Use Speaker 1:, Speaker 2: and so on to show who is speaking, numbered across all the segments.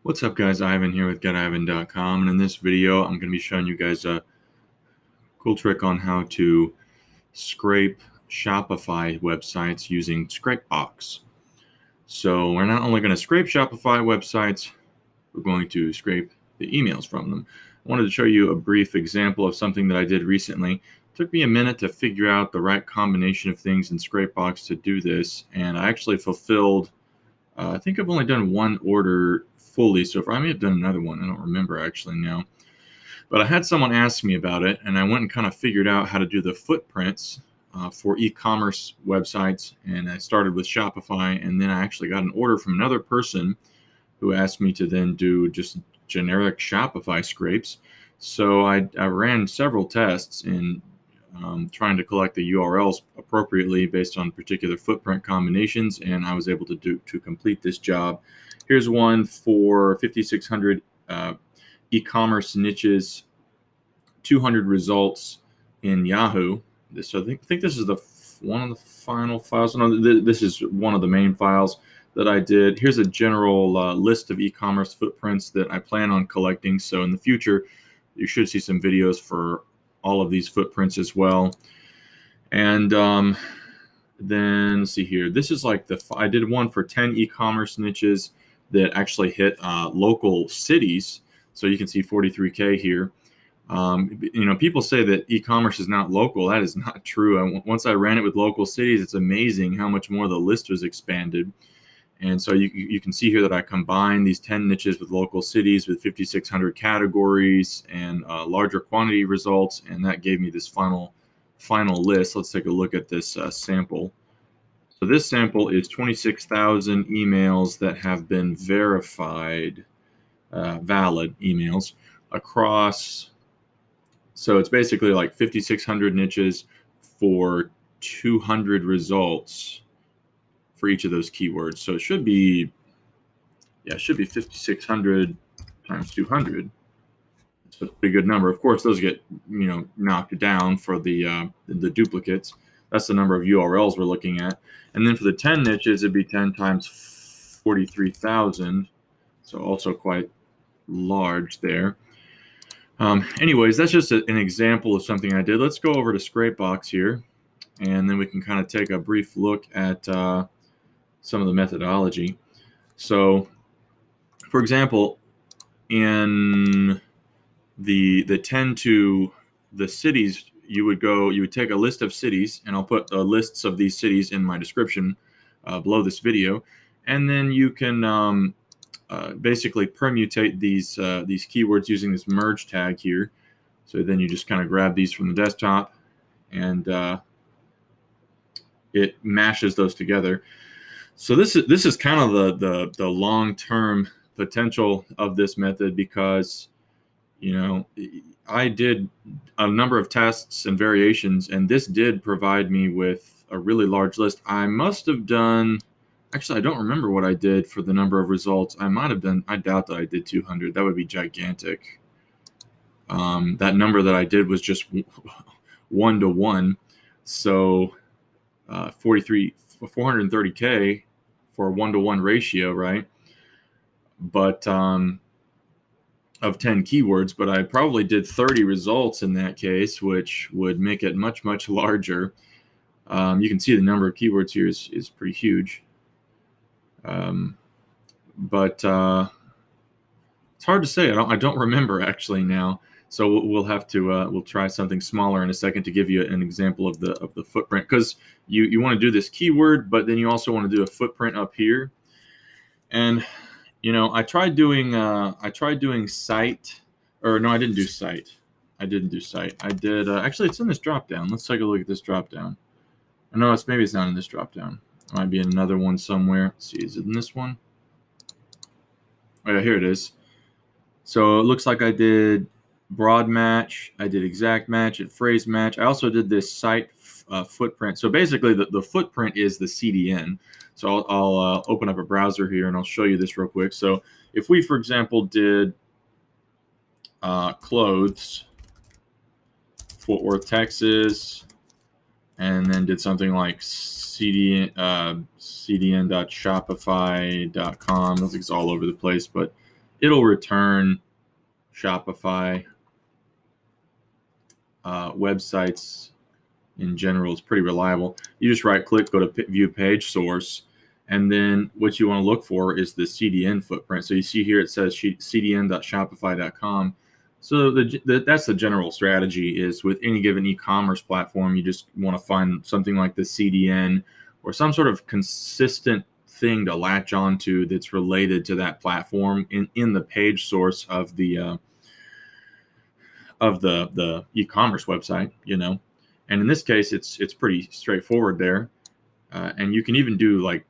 Speaker 1: What's up, guys? Ivan here with getivan.com, and in this video I'm going to be showing you guys a cool trick on how to scrape Shopify websites using Scrapebox. So we're not only going to scrape Shopify websites, we're going to scrape the emails from them. I wanted to show you a brief example of something that I did recently. It took me a minute to figure out the right combination of things in Scrapebox to do this, and I actually fulfilled I think I've only done one order fully so far. I may have done another one. I don't remember actually now. But I had someone ask me about it, and I went and kind of figured out how to do the footprints for e-commerce websites. And I started with Shopify, and then I actually got an order from another person who asked me to then do just generic Shopify scrapes. So I ran several tests in trying to collect the URLs appropriately based on particular footprint combinations, and I was able to complete this job. Here's one for 5,600 e-commerce niches, 200 results in Yahoo. So I think this is one of the final files. No, this is one of the main files that I did. Here's a general list of e-commerce footprints that I plan on collecting. So in the future, you should see some videos for all of these footprints as well. And then let's see here. This is like I did one for 10 e-commerce niches that actually hit local cities. So you can see 43K here. People say that e-commerce is not local. That is not true. Once I ran it with local cities, it's amazing how much more the list was expanded. And so you can see here that I combined these 10 niches with local cities with 5,600 categories and larger quantity results, and that gave me this final list. Let's take a look at this sample. So this sample is 26,000 emails that have been verified, valid emails across. So it's basically like 5,600 niches for 200 results for each of those keywords. So it should be 5,600 times 200. It's a pretty good number. Of course, those get knocked down for the duplicates. That's the number of URLs we're looking at. And then for the 10 niches, it'd be 10 times 43,000. So also quite large there. Anyways, that's just an example of something I did. Let's go over to Scrapebox here, and then we can kind of take a brief look at some of the methodology. So, for example, in the 10 to the cities, you would take a list of cities, and I'll put lists of these cities in my description below this video, and then you can basically permutate these keywords using this merge tag here. So then you just kind of grab these from the desktop, and it mashes those together. So this is kind of the long-term potential of this method, because I did a number of tests and variations, and this did provide me with a really large list. I must have done, actually I don't remember what I did for the number of results. I doubt that I did 200. That would be gigantic. That number that I did was just 1-to-1. So 430K for a 1-to-1 ratio, right? But of 10 keywords, but I probably did 30 results in that case, which would make it much, much larger. You can see the number of keywords here is pretty huge. But it's hard to say. I don't remember actually now. So we'll have to we'll try something smaller in a second to give you an example of the footprint, because you want to do this keyword, but then you also want to do a footprint up here. And I tried doing site, or no, I didn't do site. I did actually, it's in this drop down. Let's take a look at this drop down. No, maybe it's not in this drop down. It might be in another one somewhere. Let's see, is it in this one? Oh yeah, here it is. So it looks like I did broad match, I did exact match, and phrase match. I also did this site footprint. So basically the footprint is the CDN. So I'll open up a browser here and I'll show you this real quick. So if we, for example, did clothes, Fort Worth, Texas, and then did something like cdn.shopify.com. I think it's all over the place, but it'll return Shopify websites in general. Is pretty reliable. You just right click, go to view page source, and then what you want to look for is the CDN footprint. So you see here it says cdn.shopify.com. So that's the general strategy. Is with any given e-commerce platform, you just want to find something like the CDN or some sort of consistent thing to latch onto that's related to that platform in the page source of the e-commerce website, you know. And in this case, it's pretty straightforward there, and you can even do like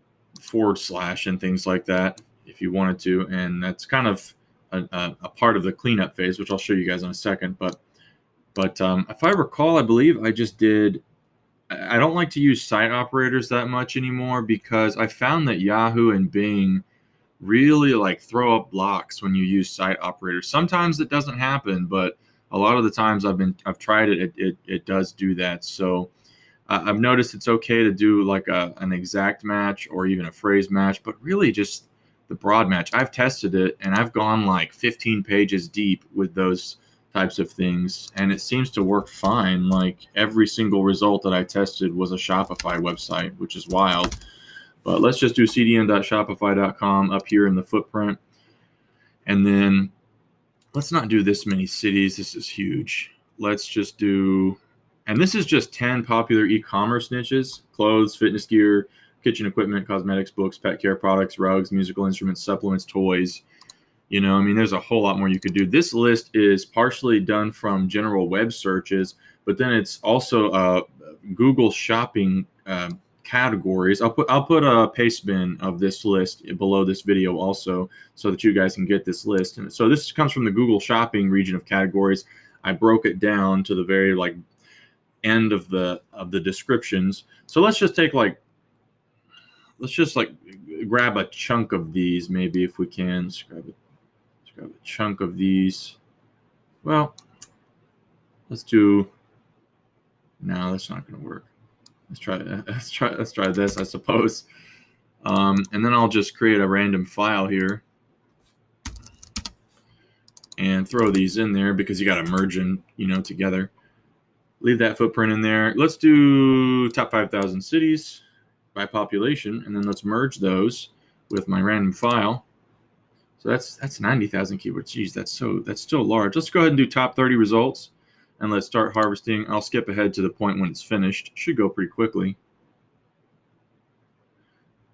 Speaker 1: / and things like that if you wanted to, and that's kind of a part of the cleanup phase, which I'll show you guys in a second. But if I recall, I believe I just did. I don't like to use site operators that much anymore because I found that Yahoo and Bing really like throw up blocks when you use site operators. Sometimes it doesn't happen, but a lot of the times I've tried it, it does do that. So I've noticed it's okay to do like an exact match or even a phrase match, but really just the broad match. I've tested it and I've gone like 15 pages deep with those types of things, and it seems to work fine. Like every single result that I tested was a Shopify website, which is wild. But let's just do cdn.shopify.com up here in the footprint. And then let's not do this many cities. This is huge. Let's just do, and this is just 10 popular e-commerce niches: clothes, fitness gear, kitchen equipment, cosmetics, books, pet care products, rugs, musical instruments, supplements, toys. You know, I mean, there's a whole lot more you could do. This list is partially done from general web searches, but then it's also Google Shopping categories. I'll put a paste bin of this list below this video also, so that you guys can get this list. And so this comes from the Google Shopping region of categories. I broke it down to the very like end of the descriptions. So let's just grab a chunk of these, maybe, if we can. Let's grab a chunk of these. Well, let's do. No, that's not going to work. Let's try this, I suppose. And then I'll just create a random file here and throw these in there because you got to merge them, you know, together. Leave that footprint in there. Let's do top 5,000 cities by population, and then let's merge those with my random file. So that's 90,000 keywords. Geez, that's still large. Let's go ahead and do top 30 results, and let's start harvesting. I'll skip ahead to the point when it's finished. Should go pretty quickly.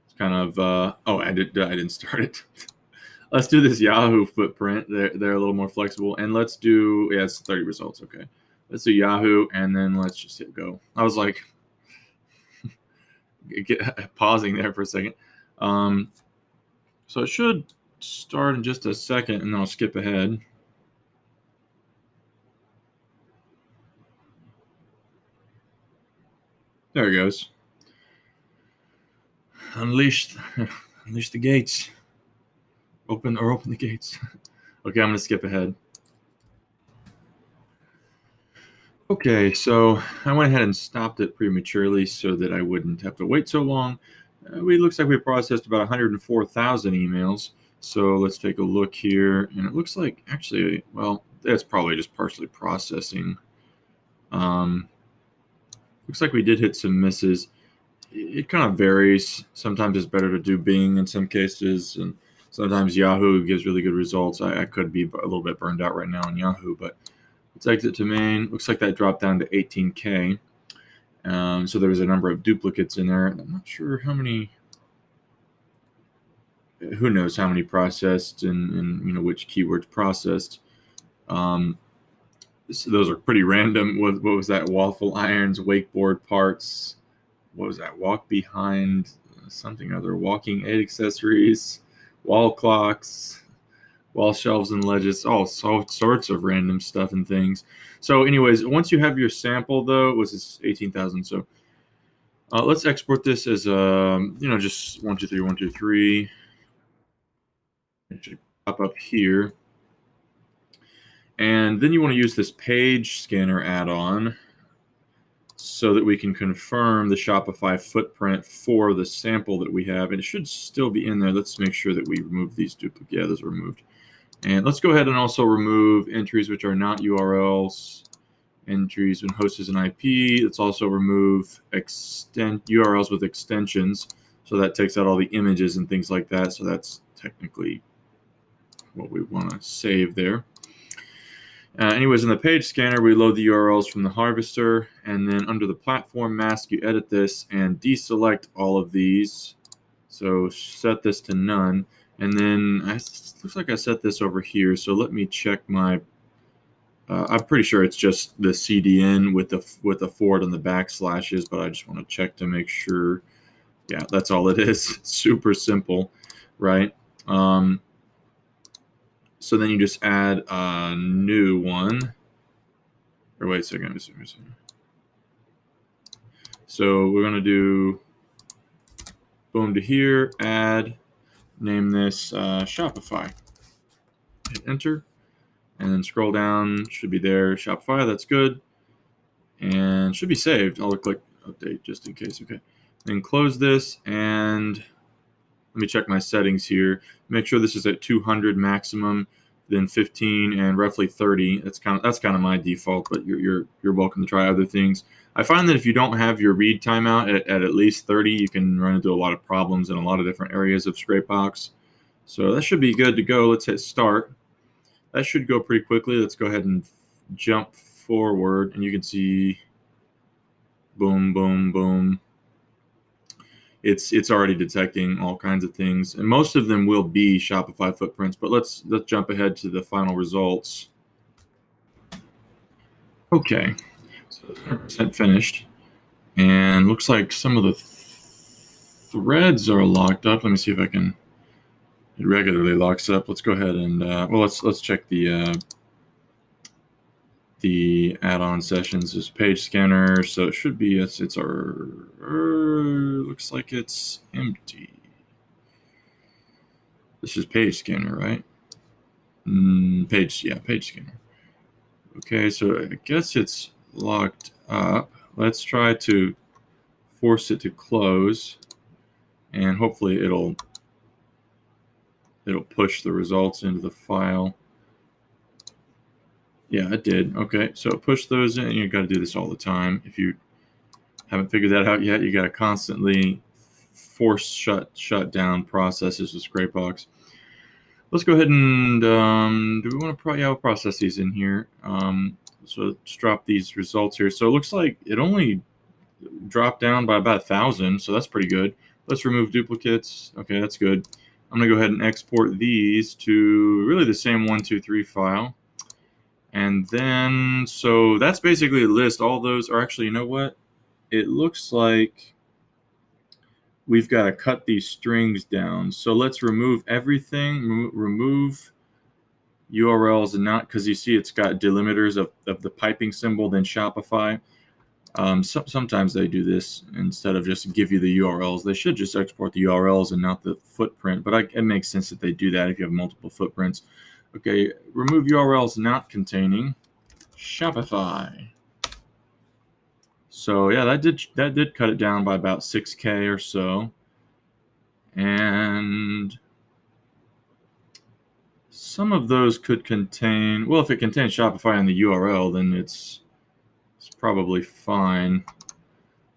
Speaker 1: It's kind of I didn't start it. Let's do this Yahoo footprint. They're a little more flexible, and let's do it's 30 results. Okay, let's do Yahoo, and then let's just hit go. I was like pausing there for a second. So it should start in just a second, and then I'll skip ahead. There it goes. Unleash the gates. Open the gates. Okay, I'm going to skip ahead. Okay, so I went ahead and stopped it prematurely so that I wouldn't have to wait so long. It looks like we processed about 104,000 emails. So let's take a look here. And it looks like, actually, well, that's probably just partially processing. Looks like we did hit some misses. It kind of varies. Sometimes it's better to do Bing in some cases, and sometimes Yahoo gives really good results. I could be a little bit burned out right now on Yahoo, but let's exit to main. Looks like that dropped down to 18K. So there was a number of duplicates in there. I'm not sure how many. Who knows how many processed and you know which keywords processed. So those are pretty random. What was that? Waffle irons, wakeboard parts. What was that? Walk behind something other. Walking aid accessories, wall clocks, wall shelves and ledges, all sorts of random stuff and things. So anyways, once you have your sample, though, it was 18,000. So let's export this as just 1, 2, 3, 1, 2, 3. It should pop up here. And then you want to use this page scanner add-on so that we can confirm the Shopify footprint for the sample that we have. And it should still be in there. Let's make sure that we remove these duplicates. Yeah, those are removed. And let's go ahead and also remove entries which are not URLs. Entries when host is an IP. Let's also remove URLs with extensions. So that takes out all the images and things like that. So that's technically what we want to save there. Anyways, in the page scanner, we load the URLs from the harvester, and then under the platform mask, you edit this and deselect all of these. So set this to none, and then it looks like I set this over here. So let me check my. I'm pretty sure it's just the CDN with the forward and the backslashes, but I just want to check to make sure. Yeah, that's all it is. Super simple, right? So then you just add a new one. Or wait a second. So we're going to do boom to here, add, name this Shopify. Hit enter, and then scroll down. Should be there. Shopify, that's good. And should be saved. I'll click update just in case. Okay. Then close this, and let me check my settings here. Make sure this is at 200 maximum, then 15 and roughly 30. That's kind of my default, but you're welcome to try other things. I find that if you don't have your read timeout at least 30, you can run into a lot of problems in a lot of different areas of Scrapebox. So that should be good to go. Let's hit start. That should go pretty quickly. Let's go ahead and jump forward, and you can see boom, boom, boom. It's already detecting all kinds of things, and most of them will be Shopify footprints. But let's jump ahead to the final results. Okay, so it's 100% finished, and looks like some of the threads are locked up. Let me see if I can. It regularly locks up. Let's go ahead and well, let's check the add-on sessions. Is page scanner, so it should be it's our looks like it's empty. This is page scanner, right? Page scanner. Okay, so I guess it's locked up. Let's try to force it to close, and hopefully it'll push the results into the file. Yeah, it did. Okay, so push those in. You got to do this all the time. If you haven't figured that out yet, you got to constantly force shut down processes with Scrapebox. Let's go ahead and do we want to we'll process these in here. So let's drop these results here. So it looks like it only dropped down by about 1,000, so that's pretty good. Let's remove duplicates. Okay, that's good. I'm gonna go ahead and export these to really the same 123 file. And then, so that's basically a list. All those are actually, you know what? It looks like we've got to cut these strings down. So let's remove everything, remove URLs and not, because you see it's got delimiters of the piping symbol, then Shopify. Sometimes they do this instead of just give you the URLs. They should just export the URLs and not the footprint, but it makes sense that they do that if you have multiple footprints. Okay, remove URLs not containing Shopify. So yeah, that did cut it down by about 6K or so. And some of those could contain, well, if it contains Shopify in the URL, then it's probably fine.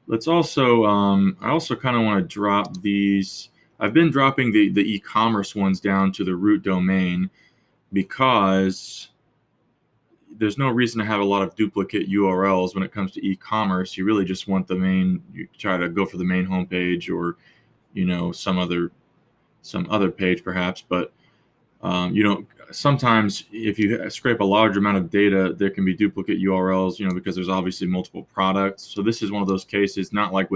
Speaker 1: Let's also, I also kind of want to drop these. I've been dropping the e-commerce ones down to the root domain because there's no reason to have a lot of duplicate URLs when it comes to e-commerce. You really just want the main, you try to go for the main homepage or, some other page perhaps, but you don't. Sometimes if you scrape a large amount of data, there can be duplicate URLs, because there's obviously multiple products. So this is one of those cases, not like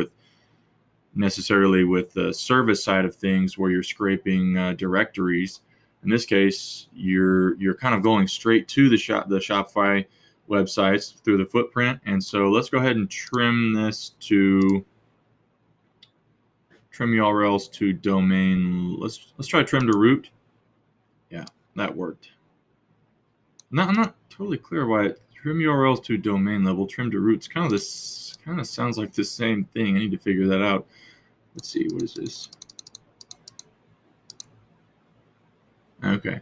Speaker 1: necessarily with the service side of things where you're scraping directories. In this case, you're kind of going straight to the Shopify websites through the footprint. And so let's go ahead and trim URLs to domain. Let's try trim to root. Yeah, that worked. I'm not totally clear why trim URLs to domain level, trim to roots. Kind of sounds like the same thing. I need to figure that out. Let's see, what is this? Okay.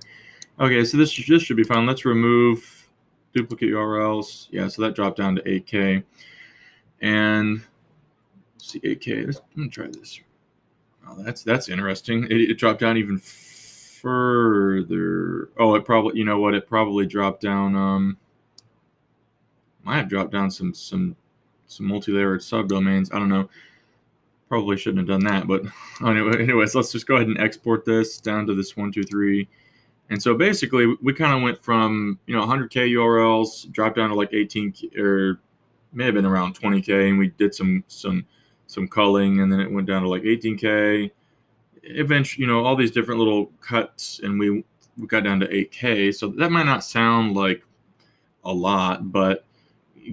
Speaker 1: Okay, so this should be fine. Let's remove duplicate URLs. Yeah, so that dropped down to 8K. And let's see, 8K. Let me try this. Oh, that's interesting. It dropped down even further. Oh, it probably, you know what? It probably dropped down. Might have dropped down some multi-layered subdomains. I don't know. Probably shouldn't have done that, but anyways, let's just go ahead and export this down to this 123. And so basically, we kind of went from 100K URLs, dropped down to like 18, or may have been around 20K, and we did some culling, and then it went down to like 18K. Eventually, all these different little cuts, and we got down to 8K. So that might not sound like a lot, but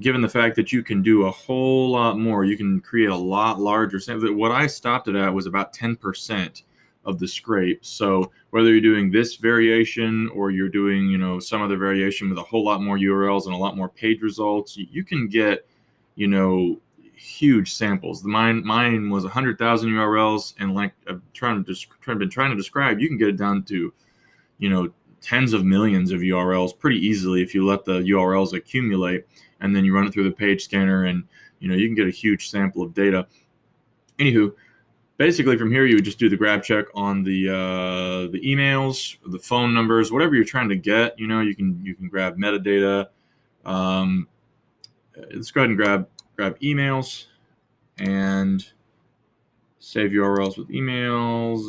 Speaker 1: given the fact that you can do a whole lot more, you can create a lot larger samples. What I stopped it at was about 10% of the scrape. So whether you're doing this variation or you're doing, some other variation with a whole lot more URLs and a lot more page results, you can get, huge samples. Mine was 100,000 URLs, and like I've been trying to describe, you can get it down to, you know, tens of millions of URLs pretty easily if you let the URLs accumulate, and then you run it through the page scanner, and you can get a huge sample of data. Anywho, basically from here you would just do the grab check on the emails, the phone numbers, whatever you're trying to get. You can grab metadata. Let's go ahead and grab emails and save URLs with emails.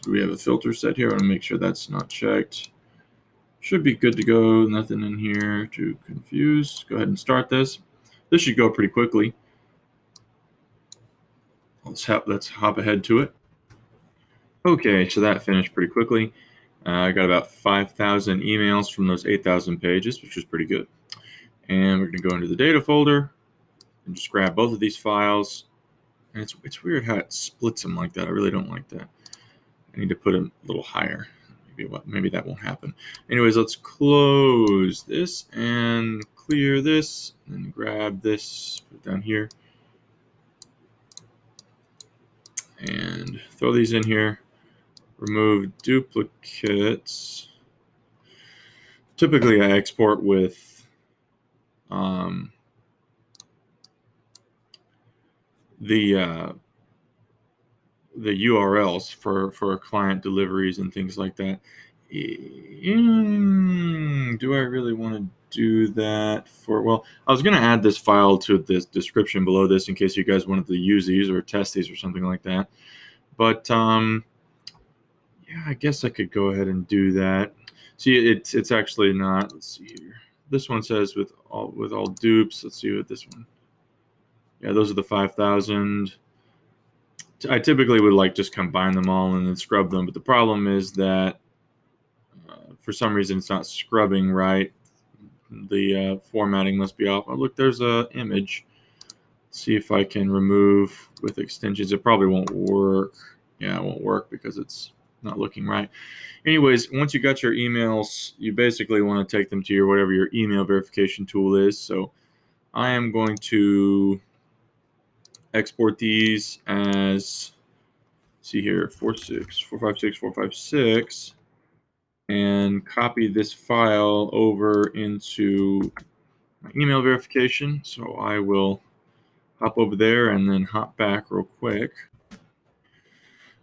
Speaker 1: Do we have a filter set here? I want to make sure that's not checked. Should be good to go. Nothing in here to confuse. Go ahead and start this. This should go pretty quickly. Let's hop ahead to it. Okay, so that finished pretty quickly. I got about 5,000 emails from those 8,000 pages, which is pretty good. And we're going to go into the data folder and just grab both of these files. And it's weird how it splits them like that. I really don't like that. I need to put them a little higher. Maybe that won't happen. Anyways, let's close this and clear this, and grab this, put it down here, and throw these in here. Remove duplicates. Typically, I export with the URLs for client deliveries and things like that. Do I really want to do that well, I was going to add this file to this description below this in case you guys wanted to use these or test these or something like that. But yeah, I guess I could go ahead and do that. See, it's actually not. Let's see here. This one says with all dupes. Let's see what this one. Yeah, those are the 5,000. I typically would just combine them all and then scrub them, but the problem is that for some reason it's not scrubbing right. The formatting must be off. Oh, look, there's a image. Let's see if I can remove with extensions. It probably won't work. Yeah, it won't work because it's not looking right. Anyways, once you got your emails, you basically want to take them to whatever your email verification tool is. So I am going to export these as, see here, 456, and copy this file over into my email verification. So I will hop over there and then hop back real quick.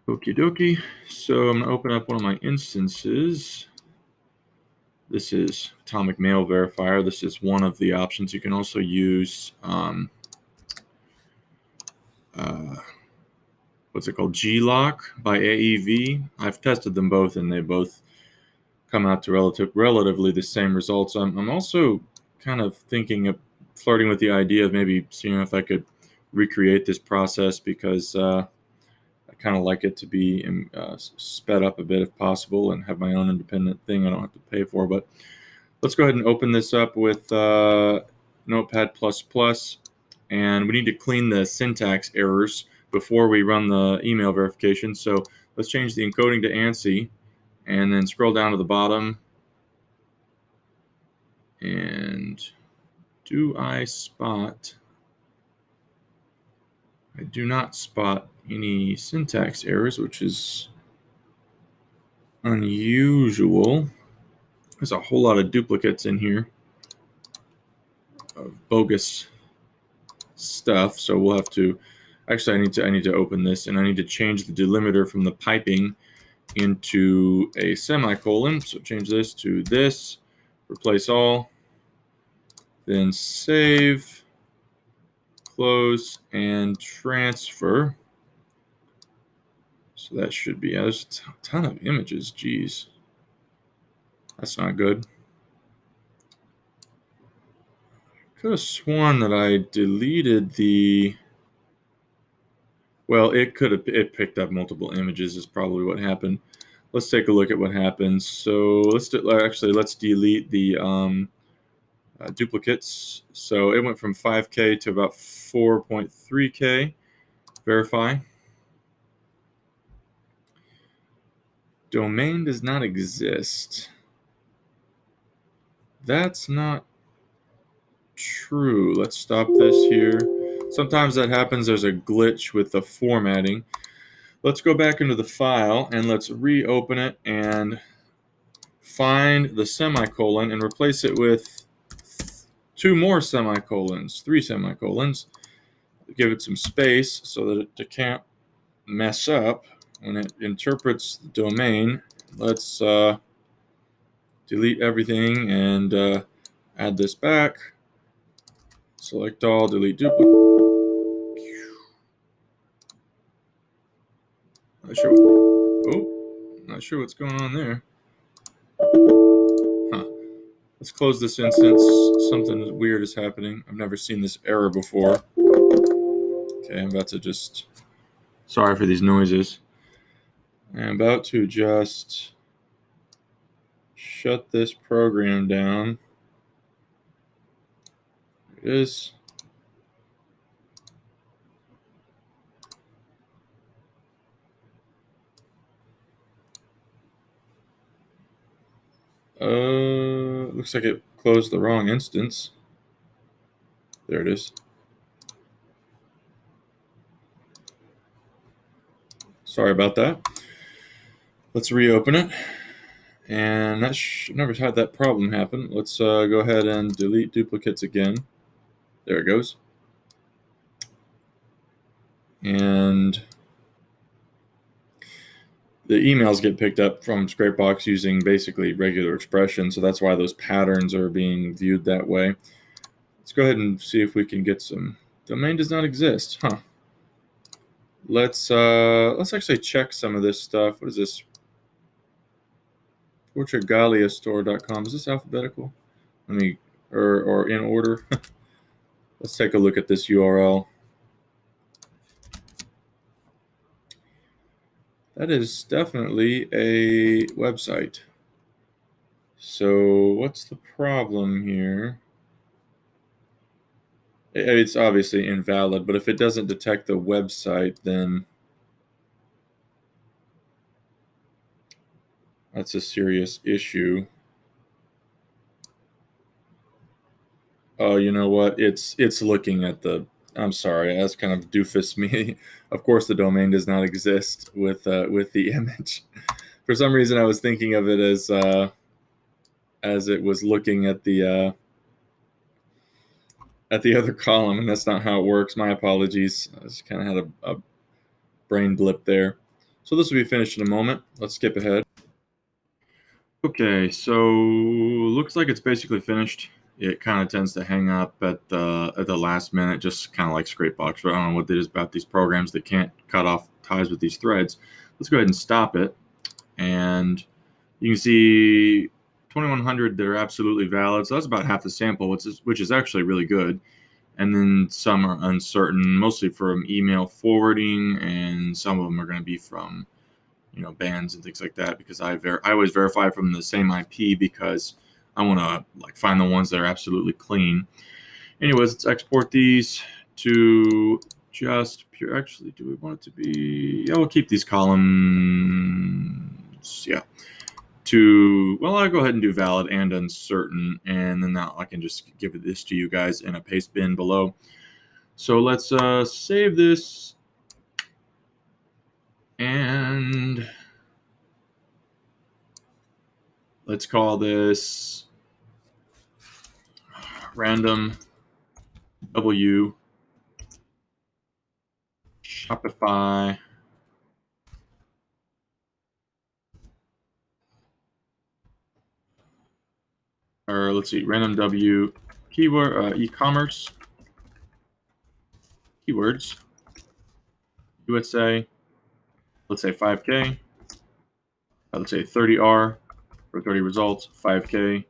Speaker 1: Okie dokie. So I'm going to open up one of my instances. This is Atomic Mail Verifier. This is one of the options. You can also use what's it called? Glock by AEV. I've tested them both, and they both come out to relatively the same results. I'm also kind of thinking of flirting with the idea of maybe seeing if I could recreate this process, because I kind of like it to be sped up a bit if possible and have my own independent thing I don't have to pay for. But let's go ahead and open this up with Notepad++, and we need to clean the syntax errors before we run the email verification. So let's change the encoding to ANSI, and then scroll down to the bottom. And I do not spot any syntax errors, which is unusual. There's a whole lot of duplicates in here of bogus stuff. So we'll have to, actually I need to open this, and I need to change the delimiter from the piping into a semicolon. So change this to this, replace all, then save, close, and transfer. So that should be, there's a ton of images. Geez, that's not good. Could have sworn that I deleted the, well, it picked up multiple images is probably what happened. Let's take a look at what happens. So let's delete the duplicates. So it went from 5K to about 4.3K. Verify. Domain does not exist. That's not true. Let's stop this here. Sometimes that happens. There's a glitch with the formatting. Let's go back into the file and let's reopen it and find the semicolon and replace it with 2 more semicolons, 3 semicolons. Give it some space so that it can't mess up when it interprets the domain. Let's delete everything and add this back. Select all, delete duplicate. Not sure what's going on there. Huh. Let's close this instance. Something weird is happening. I've never seen this error before. Okay, I'm about to just, sorry for these noises. I'm about to just shut this program down. There it is. Looks like it closed the wrong instance. There it is. Sorry about that. Let's reopen it. And that never had that problem happen. Let's go ahead and delete duplicates again. There it goes. And the emails get picked up from Scrapebox using basically regular expression, so that's why those patterns are being viewed that way. Let's go ahead and see if we can get some. Domain does not exist, huh? Let's actually check some of this stuff. What is this? Portugaliastore.com. Is this alphabetical? Let me, or in order. Let's take a look at this URL. That is definitely a website. So what's the problem here? It's obviously invalid, but if it doesn't detect the website, then that's a serious issue. Oh, you know what? It's looking at the, I'm sorry, that's kind of doofus me. Of course, the domain does not exist with the image. For some reason, I was thinking of it as it was looking at the other column, and that's not how it works. My apologies. I just kind of had a brain blip there. So this will be finished in a moment. Let's skip ahead. Okay, so looks like it's basically finished. It kind of tends to hang up at the last minute, just kind of like Scrapebox. But I don't know what it is about these programs that can't cut off ties with these threads. Let's go ahead and stop it, and you can see 2,100 that are absolutely valid. So that's about half the sample, which is actually really good. And then some are uncertain, mostly from email forwarding, and some of them are going to be from, bans and things like that, because I always verify from the same IP because I want to find the ones that are absolutely clean. Anyways, let's export these to just pure. Actually, do we want it to be? Yeah, we'll keep these columns. Yeah. I'll go ahead and do valid and uncertain, and then now I can just give this to you guys in a paste bin below. So let's save this, and let's call this random W Shopify or let's see, random W keyword e-commerce keywords USA. Let's say 5K. Let's say 30R for 30 results, 5K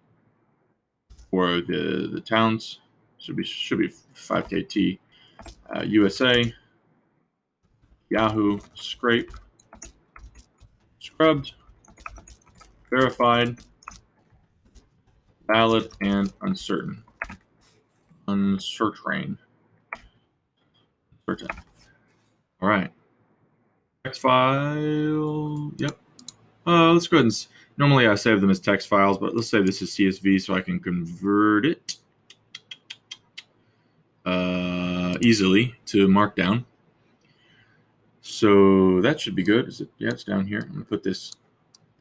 Speaker 1: for the towns. Should be 5KT. USA, Yahoo, Scrape, Scrubbed, Verified, Valid, and Uncertain. Uncertain. All right. Text file. Yep. Let's go ahead and. Normally I save them as text files, but let's say this is CSV so I can convert it easily to Markdown. So that should be good. Is it? Yeah, it's down here. I'm gonna put this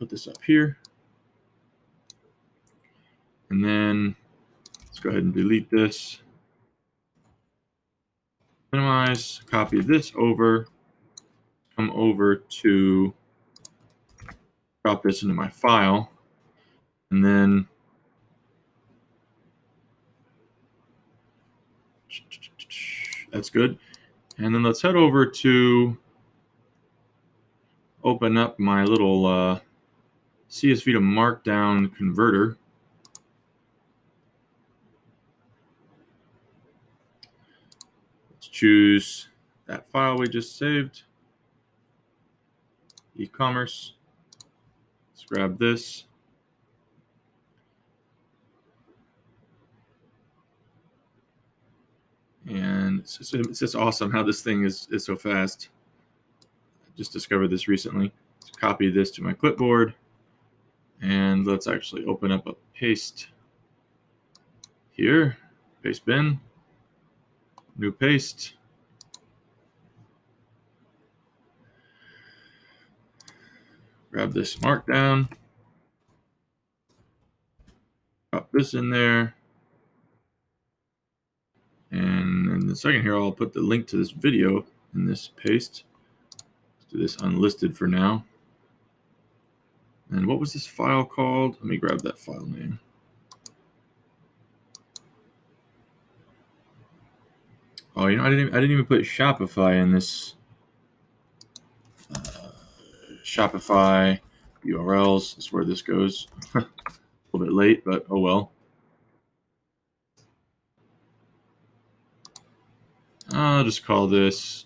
Speaker 1: up here, and then let's go ahead and delete this. Minimize. Copy this over. Come over to drop this into my file, and then that's good. And then let's head over to open up my little CSV to Markdown converter. Let's choose that file we just saved, Ecommerce. Let's grab this. And it's just awesome how this thing is so fast. I just discovered this recently. Let's copy this to my clipboard. And let's actually open up a paste here. Paste bin. New paste. Grab this Markdown. Drop this in there. And in the second here, I'll put the link to this video in this paste. Let's do this unlisted for now. And what was this file called? Let me grab that file name. Oh, you know, I didn't even put Shopify in this. Shopify URLs is where this goes. A little bit late, but oh well. I'll just call this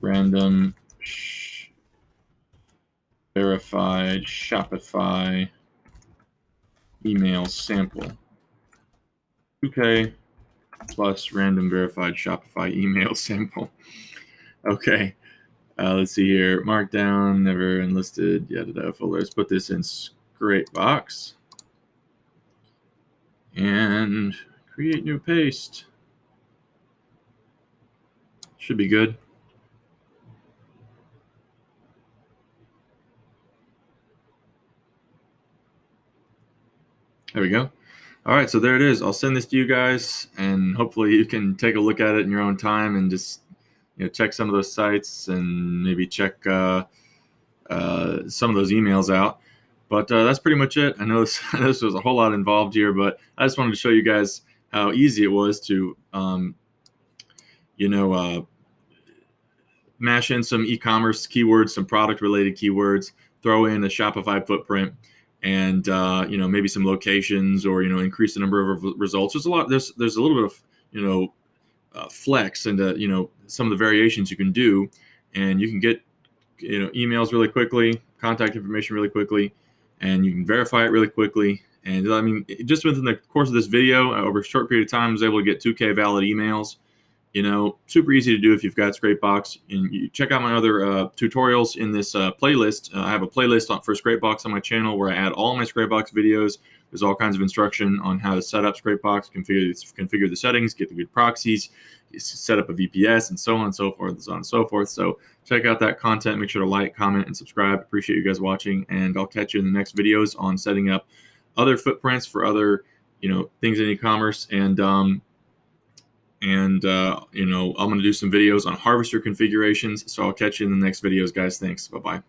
Speaker 1: random verified Shopify email sample. 2K plus random verified Shopify email sample. Okay. Let's see here. Markdown, never enlisted, yada folder. Let's put this in Scrapebox. And create new paste. Should be good. There we go. All right, so there it is. I'll send this to you guys, and hopefully you can take a look at it in your own time and just check some of those sites and maybe check some of those emails out. But that's pretty much it. I know this was a whole lot involved here, but I just wanted to show you guys how easy it was to, mash in some e-commerce keywords, some product-related keywords, throw in a Shopify footprint, and maybe some locations, or increase the number of results. There's a little bit of flex into some of the variations you can do, and you can get emails really quickly, contact information really quickly, and you can verify it really quickly. And I mean, just within the course of this video, over a short period of time, I was able to get 2K valid emails. Super easy to do if you've got Scrapebox. And you check out my other tutorials in this playlist. I have a playlist for Scrapebox on my channel where I add all my Scrapebox videos. There's all kinds of instruction on how to set up Scrapebox, configure the settings, get the good proxies, set up a VPS, and so on and so forth, and so on and so forth. So check out that content. Make sure to like, comment, and subscribe. Appreciate you guys watching, and I'll catch you in the next videos on setting up other footprints for other things in e-commerce. And I'm going to do some videos on harvester configurations. So I'll catch you in the next videos, guys. Thanks. Bye-bye.